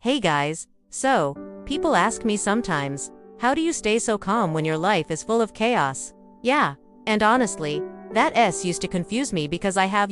Hey guys, so, people ask me sometimes, how do you stay so calm when your life is full of chaos? Yeah, and honestly, that S used to confuse me because I have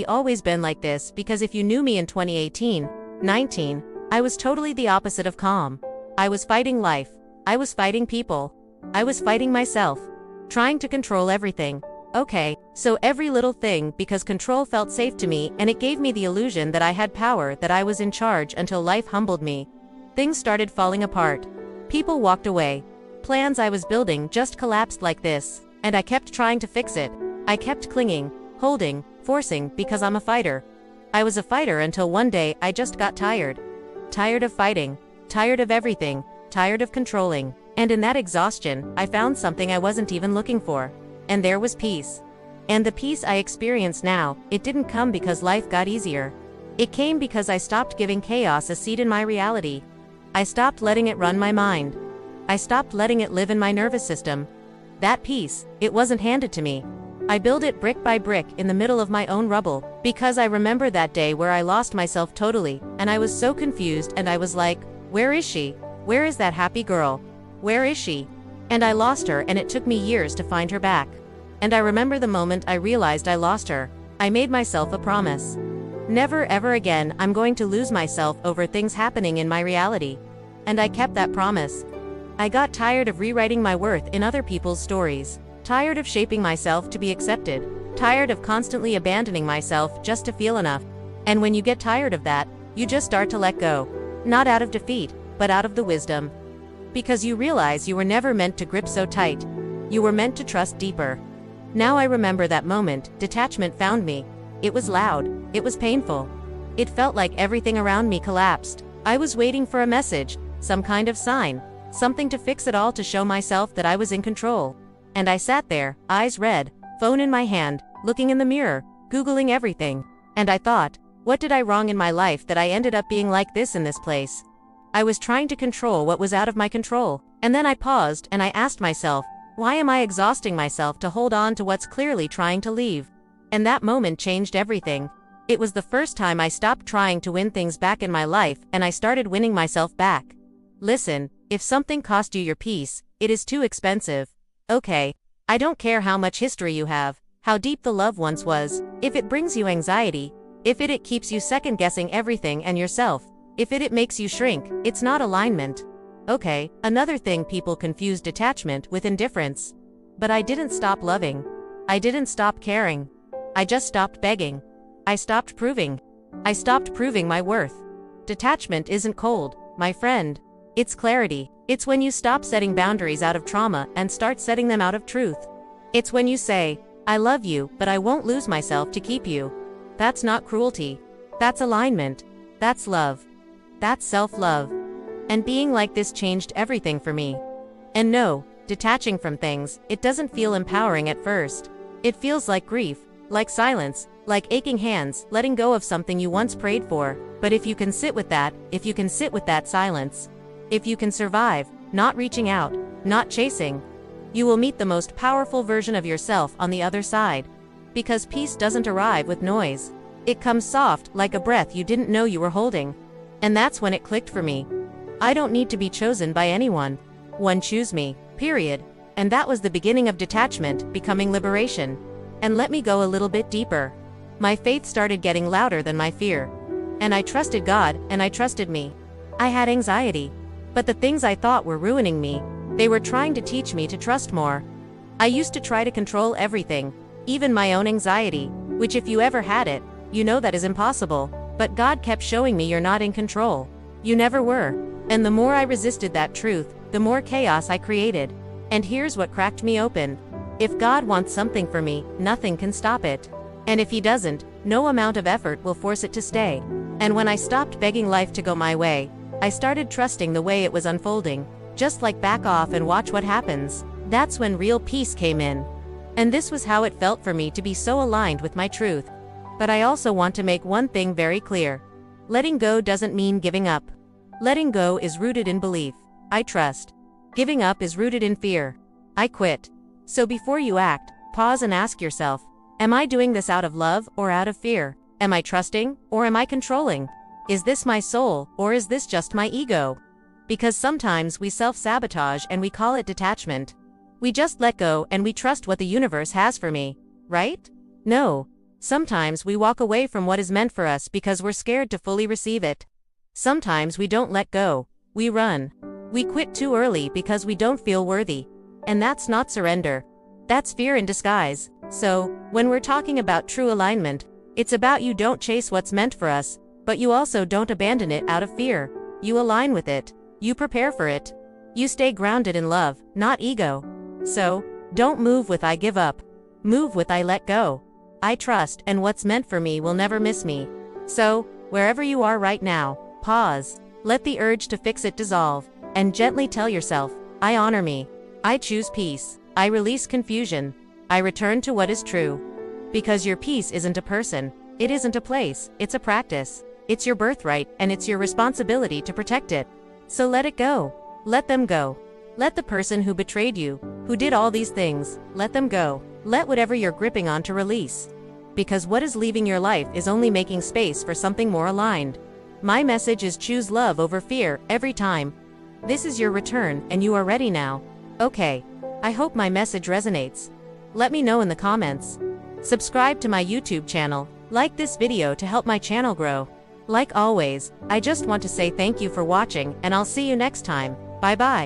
always been like this because if you knew me in 2018, 19, I was totally the opposite of calm. I was fighting life. I was fighting people. I was fighting myself. Trying to control everything. Okay, so every little thing because control felt safe to me and it gave me the illusion that I had power, that I was in charge until life humbled me. Things started falling apart. People walked away. Plans I was building just collapsed like this, and I kept trying to fix it. I kept clinging, holding, forcing because I'm a fighter. I was a fighter until one day I just got tired. Tired of fighting, tired of everything, tired of controlling, and in that exhaustion, I found something I wasn't even looking for. And there was peace. And the peace I experience now, it didn't come because life got easier. It came because I stopped giving chaos a seat in my reality. I stopped letting it run my mind. I stopped letting it live in my nervous system. That peace, it wasn't handed to me. I built it brick by brick in the middle of my own rubble, because I remember that day where I lost myself totally, and I was so confused and I was like, where is she? Where is that happy girl? Where is she? And I lost her and it took me years to find her back. And I remember the moment I realized I lost her. I made myself a promise. Never ever again I'm going to lose myself over things happening in my reality. And I kept that promise. I got tired of rewriting my worth in other people's stories. Tired of shaping myself to be accepted. Tired of constantly abandoning myself just to feel enough. And when you get tired of that, you just start to let go. Not out of defeat, but out of the wisdom. Because you realize you were never meant to grip so tight. You were meant to trust deeper. Now I remember that moment. Detachment found me. It was loud. It was painful. It felt like everything around me collapsed. I was waiting for a message, some kind of sign, something to fix it all, to show myself that I was in control. And I sat there, eyes red, phone in my hand, looking in the mirror, Googling everything. And I thought, what did I wrong in my life that I ended up being like this in this place? I was trying to control what was out of my control. And then I paused and I asked myself, why am I exhausting myself to hold on to what's clearly trying to leave? And that moment changed everything. It was the first time I stopped trying to win things back in my life and I started winning myself back. Listen, if something cost you your peace, it is too expensive. Okay, I don't care how much history you have, how deep the love once was, if it brings you anxiety, if it keeps you second guessing everything and yourself, if it makes you shrink, it's not alignment. Okay, another thing, people confuse detachment with indifference. But I didn't stop loving. I didn't stop caring. I just stopped begging. I stopped proving. I stopped proving my worth. Detachment isn't cold, my friend. It's clarity. It's when you stop setting boundaries out of trauma and start setting them out of truth. It's when you say, I love you, but I won't lose myself to keep you. That's not cruelty. That's alignment. That's love. That's self-love. And being like this changed everything for me. And no, detaching from things, it doesn't feel empowering at first. It feels like grief, like silence, like aching hands, letting go of something you once prayed for. But if you can sit with that, if you can sit with that silence, if you can survive, not reaching out, not chasing, you will meet the most powerful version of yourself on the other side. Because peace doesn't arrive with noise. It comes soft, like a breath you didn't know you were holding. And that's when it clicked for me. I don't need to be chosen by anyone. One choose me, period. And that was the beginning of detachment, becoming liberation. And let me go a little bit deeper. My faith started getting louder than my fear. And I trusted God, and I trusted me. I had anxiety. But the things I thought were ruining me, they were trying to teach me to trust more. I used to try to control everything, even my own anxiety, which if you ever had it, you know that is impossible. But God kept showing me you're not in control. You never were. And the more I resisted that truth, the more chaos I created. And here's what cracked me open. If God wants something for me, nothing can stop it. And if He doesn't, no amount of effort will force it to stay. And when I stopped begging life to go my way, I started trusting the way it was unfolding. Just like back off and watch what happens. That's when real peace came in. And this was how it felt for me to be so aligned with my truth. But I also want to make one thing very clear. Letting go doesn't mean giving up. Letting go is rooted in belief. I trust. Giving up is rooted in fear. I quit. So before you act, pause and ask yourself, am I doing this out of love or out of fear? Am I trusting or am I controlling? Is this my soul, or is this just my ego? Because sometimes we self-sabotage and we call it detachment. We just let go and we trust what the universe has for me, right? No. Sometimes we walk away from what is meant for us because we're scared to fully receive it. Sometimes we don't let go, we run. We quit too early because we don't feel worthy. And that's not surrender. That's fear in disguise. So, when we're talking about true alignment, it's about you don't chase what's meant for us, but you also don't abandon it out of fear. You align with it. You prepare for it. You stay grounded in love, not ego. So, don't move with I give up. Move with I let go. I trust, and what's meant for me will never miss me. So, wherever you are right now, pause. Let the urge to fix it dissolve, and gently tell yourself, I honor me. I choose peace. I release confusion. I return to what is true. Because your peace isn't a person. It isn't a place. It's a practice. It's your birthright, and it's your responsibility to protect it. So let it go. Let them go. Let the person who betrayed you, who did all these things, let them go. Let whatever you're gripping on to release. Because what is leaving your life is only making space for something more aligned. My message is choose love over fear, every time. This is your return, and you are ready now. Okay. I hope my message resonates. Let me know in the comments. Subscribe to my YouTube channel, like this video to help my channel grow. Like always, I just want to say thank you for watching, and I'll see you next time. Bye bye.